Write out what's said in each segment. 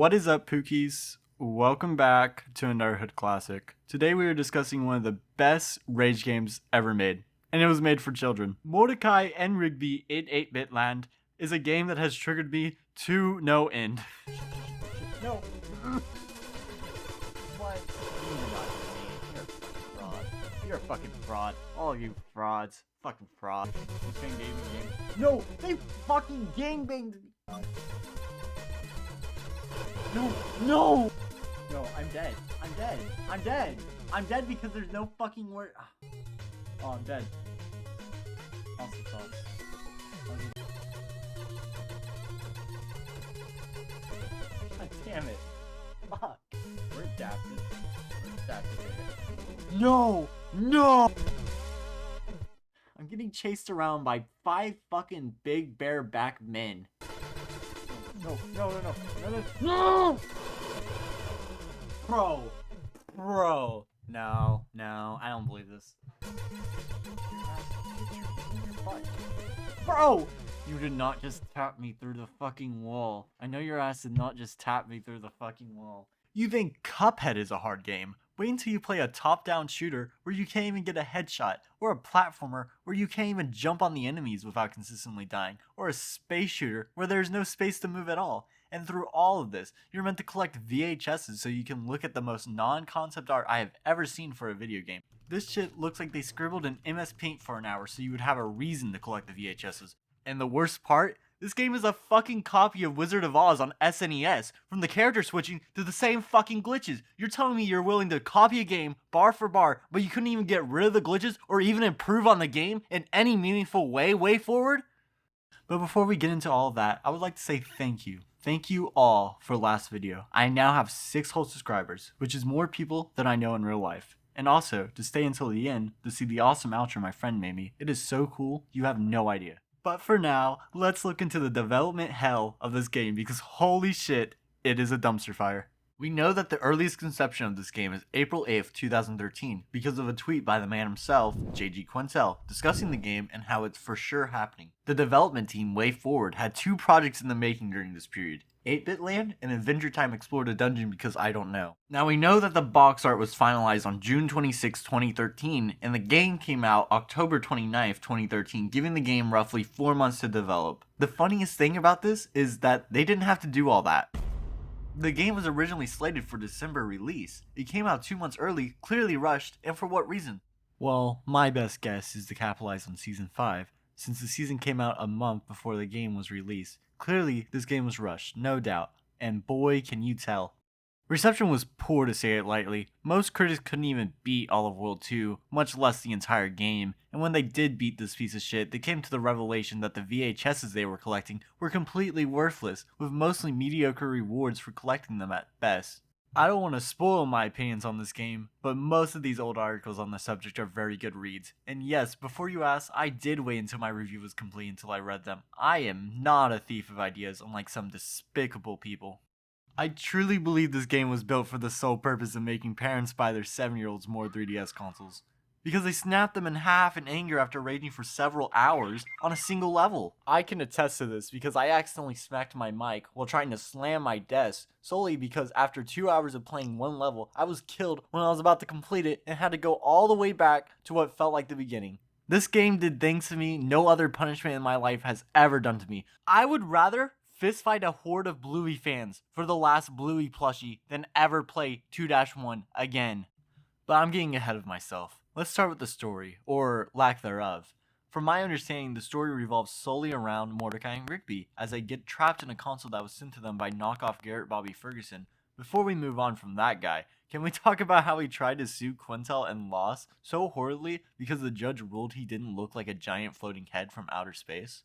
What is up, Pookies? Welcome back to another Hood Classic. Today we are discussing one of the best rage games ever made, and it was made for children. Mordecai and Rigby in 8-Bit Land is a game that has triggered me to no end. No. What? You did not hit me. You're a fucking fraud. You're a fucking fraud. All of you frauds. Fucking fraud. You saying gaming. No! They fucking gangbanged me! No! No! No, I'm dead. I'm dead. I'm dead. I'm dead because there's no fucking word. Oh, I'm dead. Awesome sauce. God damn it. Fuck. We're adapted. We're adapted. No! No! I'm getting chased around by 5 fucking big bareback men. No, no, no, no, no, no, no! Bro. No, I don't believe this. Bro! You did not just tap me through the fucking wall. I know your ass did not just tap me through the fucking wall. You think Cuphead is a hard game? Wait until you play a top-down shooter where you can't even get a headshot, or a platformer where you can't even jump on the enemies without consistently dying, or a space shooter where there's no space to move at all. And through all of this, you're meant to collect VHSs so you can look at the most non-concept art I have ever seen for a video game. This shit looks like they scribbled in MS Paint for an hour so you would have a reason to collect the VHSs. And the worst part? This game is a fucking copy of Wizard of Oz on SNES, from the character switching to the same fucking glitches. You're telling me you're willing to copy a game bar for bar, but you couldn't even get rid of the glitches or even improve on the game in any meaningful way forward? But before we get into all of that, I would like to say thank you. Thank you all for last video. I now have 6 whole subscribers, which is more people than I know in real life. And also, to stay until the end to see the awesome outro my friend made me. It is so cool, you have no idea. But for now, let's look into the development hell of this game because holy shit, it is a dumpster fire. We know that the earliest conception of this game is April 8th, 2013 because of a tweet by the man himself, JG Quintel, discussing the game and how it's for sure happening. The development team, WayForward, had 2 projects in the making during this period. 8-Bit Land and Adventure Time Explored a Dungeon because I don't know. Now we know that the box art was finalized on June 26, 2013 and the game came out October 29th, 2013, giving the game roughly 4 months to develop. The funniest thing about this is that they didn't have to do all that. The game was originally slated for December release. It came out 2 months early, clearly rushed, and for what reason? Well, my best guess is to capitalize on Season 5, since the season came out a month before the game was released. Clearly, this game was rushed, no doubt, and boy can you tell. Reception was poor to say it lightly. Most critics couldn't even beat All of World 2, much less the entire game, and when they did beat this piece of shit, they came to the revelation that the VHSs they were collecting were completely worthless, with mostly mediocre rewards for collecting them at best. I don't want to spoil my opinions on this game, but most of these old articles on the subject are very good reads. And yes, before you ask, I did wait until my review was complete until I read them. I am not a thief of ideas, unlike some despicable people. I truly believe this game was built for the sole purpose of making parents buy their 7-year-olds more 3DS consoles. Because they snapped them in half in anger after raging for several hours on a single level. I can attest to this because I accidentally smacked my mic while trying to slam my desk solely because after 2 hours of playing one level, I was killed when I was about to complete it and had to go all the way back to what felt like the beginning. This game did things to me no other punishment in my life has ever done to me. I would rather fistfight a horde of Bluey fans for the last Bluey plushie than ever play 2-1 again. But I'm getting ahead of myself. Let's start with the story, or lack thereof. From my understanding, the story revolves solely around Mordecai and Rigby, as they get trapped in a console that was sent to them by knockoff Garrett Bobby Ferguson. Before we move on from that guy, can we talk about how he tried to sue Quintel and lost so horribly because the judge ruled he didn't look like a giant floating head from outer space?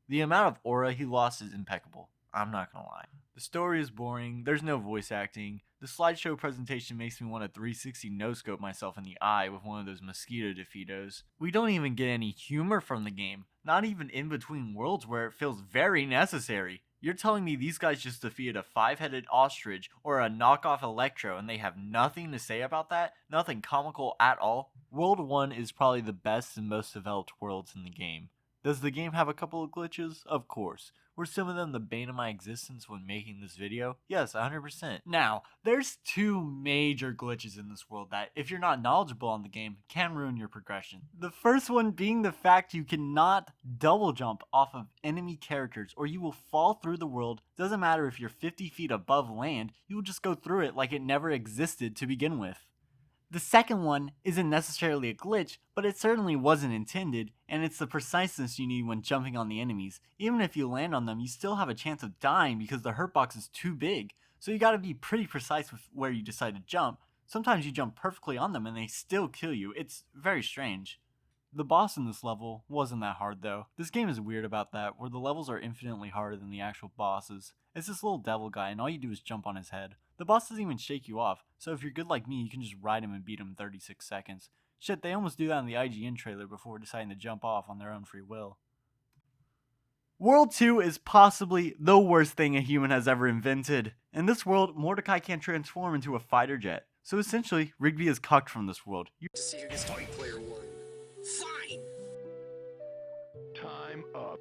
The amount of aura he lost is impeccable. I'm not gonna lie. The story is boring, there's no voice acting, the slideshow presentation makes me want to 360 no-scope myself in the eye with one of those mosquito defeatos. We don't even get any humor from the game, not even in between worlds where it feels very necessary. You're telling me these guys just defeated a 5-headed ostrich or a knockoff Electro and they have nothing to say about that? Nothing comical at all? World 1 is probably the best and most developed worlds in the game. Does the game have a couple of glitches? Of course. Were some of them the bane of my existence when making this video? Yes, 100%. Now, there's two major glitches in this world that, if you're not knowledgeable on the game, can ruin your progression. The first one being the fact you cannot double jump off of enemy characters or you will fall through the world. Doesn't matter if you're 50 feet above land, you will just go through it like it never existed to begin with. The second one isn't necessarily a glitch, but it certainly wasn't intended, and it's the preciseness you need when jumping on the enemies. Even if you land on them, you still have a chance of dying because the hurt box is too big, so you gotta be pretty precise with where you decide to jump. Sometimes you jump perfectly on them and they still kill you. It's very strange. The boss in this level wasn't that hard though. This game is weird about that, where the levels are infinitely harder than the actual bosses. It's this little devil guy and all you do is jump on his head. The boss doesn't even shake you off, so if you're good like me, you can just ride him and beat him in 36 seconds. Shit, they almost do that in the IGN trailer before deciding to jump off on their own free will. World 2 is possibly the worst thing a human has ever invented. In this world, Mordecai can't transform into a fighter jet. So essentially, Rigby is cucked from this world. To see who gets toy player one. Fine! Time up.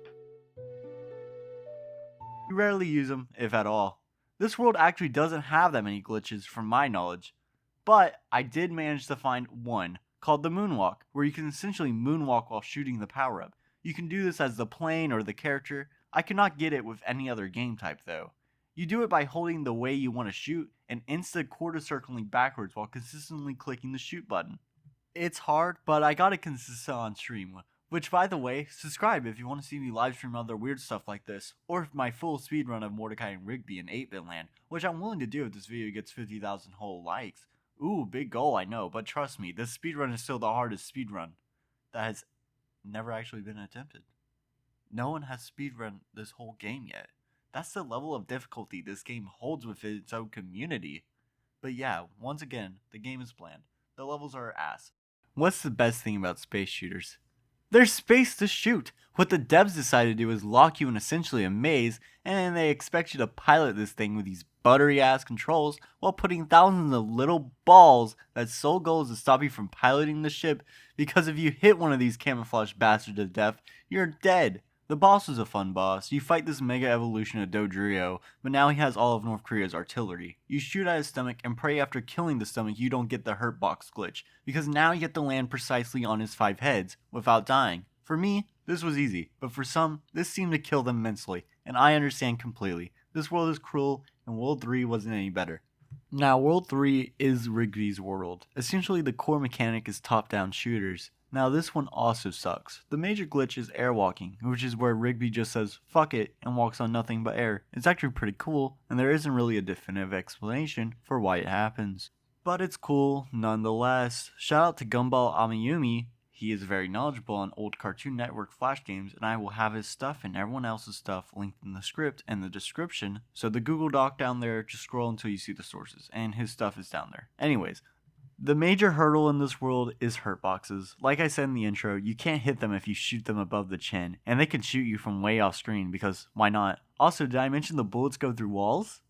You rarely use them, if at all. This world actually doesn't have that many glitches from my knowledge. But I did manage to find one, called the Moonwalk, where you can essentially moonwalk while shooting the power-up. You can do this as the plane or the character. I could not get it with any other game type though. You do it by holding the way you want to shoot and quarter circling backwards while consistently clicking the shoot button. It's hard, but I got it consistent on stream. Which, by the way, subscribe if you want to see me live stream other weird stuff like this, or my full speedrun of Mordecai and Rigby in 8-bit land, which I'm willing to do if this video gets 50,000 whole likes. Ooh, big goal, I know, but trust me, this speedrun is still the hardest speedrun that has never actually been attempted. No one has speedrun this whole game yet. That's the level of difficulty this game holds with its own community. But yeah, once again, the game is bland. The levels are ass. What's the best thing about space shooters? There's space to shoot. What the devs decided to do is lock you in essentially a maze, and then they expect you to pilot this thing with these buttery ass controls while putting thousands of little balls that's sole goal is to stop you from piloting the ship, because if you hit one of these camouflage bastards to death, you're dead. The boss was a fun boss. You fight this mega evolution of Dodrio, but now he has all of North Korea's artillery. You shoot at his stomach and pray after killing the stomach you don't get the hurt box glitch, because now you get to land precisely on his 5 heads without dying. For me, this was easy, but for some, this seemed to kill them mentally, and I understand completely. This world is cruel, and World 3 wasn't any better. Now, World 3 is Rigby's world. Essentially, the core mechanic is top-down shooters. Now this one also sucks. The major glitch is airwalking, which is where Rigby just says fuck it and walks on nothing but air. It's actually pretty cool, and there isn't really a definitive explanation for why it happens. But it's cool nonetheless. Shout out to Gumball Amayumi. He is very knowledgeable on old Cartoon Network Flash games, and I will have his stuff and everyone else's stuff linked in the script and the description. So the Google Doc down there, just scroll until you see the sources, and his stuff is down there. Anyways, the major hurdle in this world is hurt boxes. Like I said in the intro, you can't hit them if you shoot them above the chin, and they can shoot you from way off screen because why not? Also, did I mention the bullets go through walls?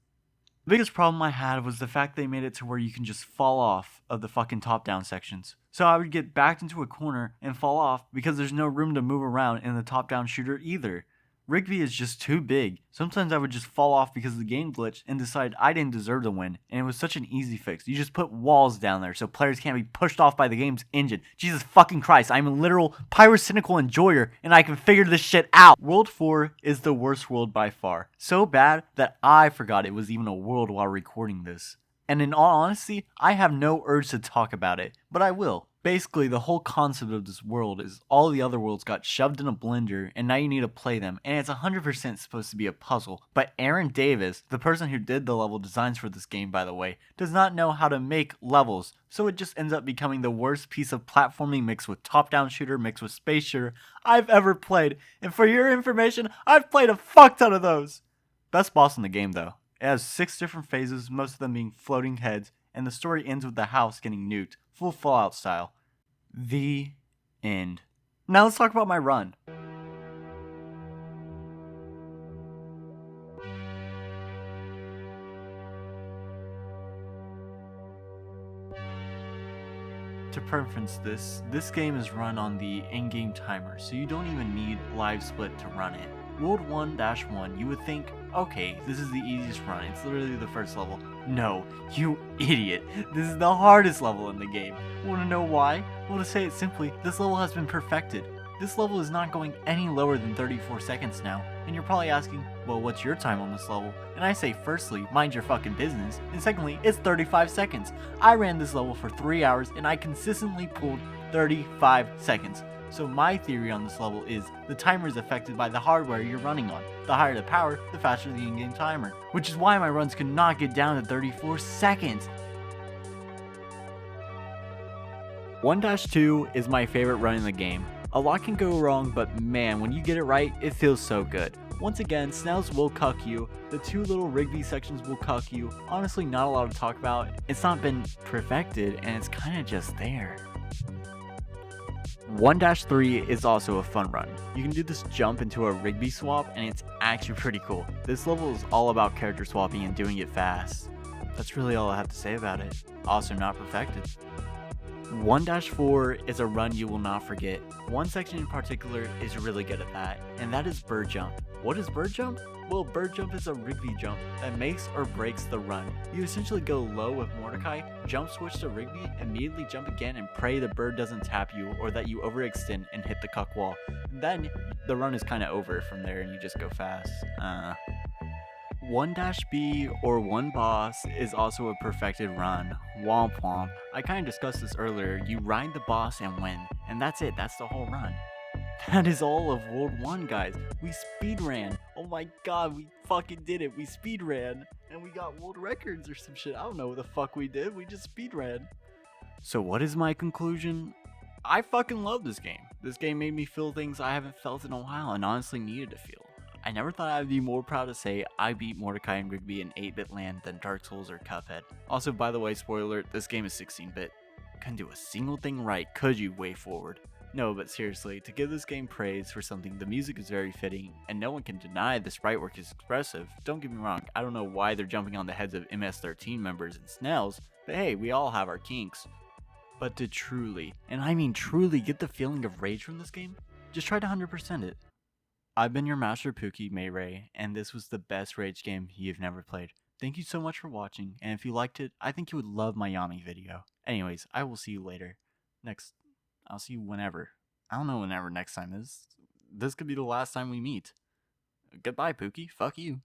The biggest problem I had was the fact they made it to where you can just fall off of the fucking top-down sections. So I would get backed into a corner and fall off because there's no room to move around in the top-down shooter either. Rigby is just too big. Sometimes I would just fall off because of the game glitch and decide I didn't deserve to win, and it was such an easy fix. You just put walls down there so players can't be pushed off by the game's engine. Jesus fucking Christ, I'm a literal pyrocynical enjoyer, and I can figure this shit out. World 4 is the worst world by far. So bad that I forgot it was even a world while recording this. And in all honesty, I have no urge to talk about it, but I will. Basically, the whole concept of this world is all the other worlds got shoved in a blender and now you need to play them, and it's 100% supposed to be a puzzle. But Aaron Davis, the person who did the level designs for this game by the way, does not know how to make levels, so it just ends up becoming the worst piece of platforming mixed with top-down shooter mixed with space shooter I've ever played. And for your information, I've played a fuck ton of those! Best boss in the game though. It has 6 different phases, most of them being floating heads, and the story ends with the house getting nuked, full Fallout style. The end. Now let's talk about my run. To preference this game is run on the in-game timer, so you don't even need live split to run it. World 1-1, you would think, okay, this is the easiest run, it's literally the first level. No, you idiot, this is the hardest level in the game. Wanna know why? Well, to say it simply, this level has been perfected. This level is not going any lower than 34 seconds now, and you're probably asking, well, what's your time on this level? And I say, firstly, mind your fucking business, and secondly, it's 35 seconds. I ran this level for 3 hours, and I consistently pulled 35 seconds. So my theory on this level is the timer is affected by the hardware you're running on. The higher the power, the faster the in-game timer. Which is why my runs could not get down to 34 seconds. 1-2 is my favorite run in the game. A lot can go wrong, but man, when you get it right, it feels so good. Once again, Snails will cuck you, the 2 little Rigby sections will cuck you. Honestly, not a lot to talk about. It's not been perfected, and it's kinda just there. 1-3 is also a fun run. You can do this jump into a Rigby swap, and it's actually pretty cool. This level is all about character swapping and doing it fast. That's really all I have to say about it. Also not perfected. 1-4 is a run you will not forget. One section in particular is really good at that, and that is bird jump. What is bird jump? Well, bird jump is a Rigby jump that makes or breaks the run. You essentially go low with Mordecai, jump switch to Rigby, immediately jump again and pray the bird doesn't tap you or that you overextend and hit the cuck wall. Then the run is kinda over from there and you just go fast. 1-B or 1 boss is also a perfected run. Womp womp. I kinda discussed this earlier. You ride the boss and win, and that's it, that's the whole run. That is all of World 1, guys. We speedran. Oh my god, we fucking did it. We speedran. And we got world records or some shit. I don't know what the fuck we did. We just speedran. So what is my conclusion? I fucking love this game. This game made me feel things I haven't felt in a while and honestly needed to feel. I never thought I'd be more proud to say I beat Mordecai and Rigby in 8-bit land than Dark Souls or Cuphead. Also, by the way, spoiler alert, this game is 16-bit. Couldn't do a single thing right, could you, way forward? No, but seriously, to give this game praise for something, the music is very fitting, and no one can deny the sprite work is expressive. Don't get me wrong, I don't know why they're jumping on the heads of MS-13 members and Snails, but hey, we all have our kinks. But to truly, and I mean truly, get the feeling of rage from this game, just try to 100% it. I've been your master Pookie Mayray, and this was the best rage game you've never played. Thank you so much for watching, and if you liked it, I think you would love my Yami video. Anyways, I will see you later. I'll see you whenever. I don't know whenever next time is. This could be the last time we meet. Goodbye, Pookie. Fuck you.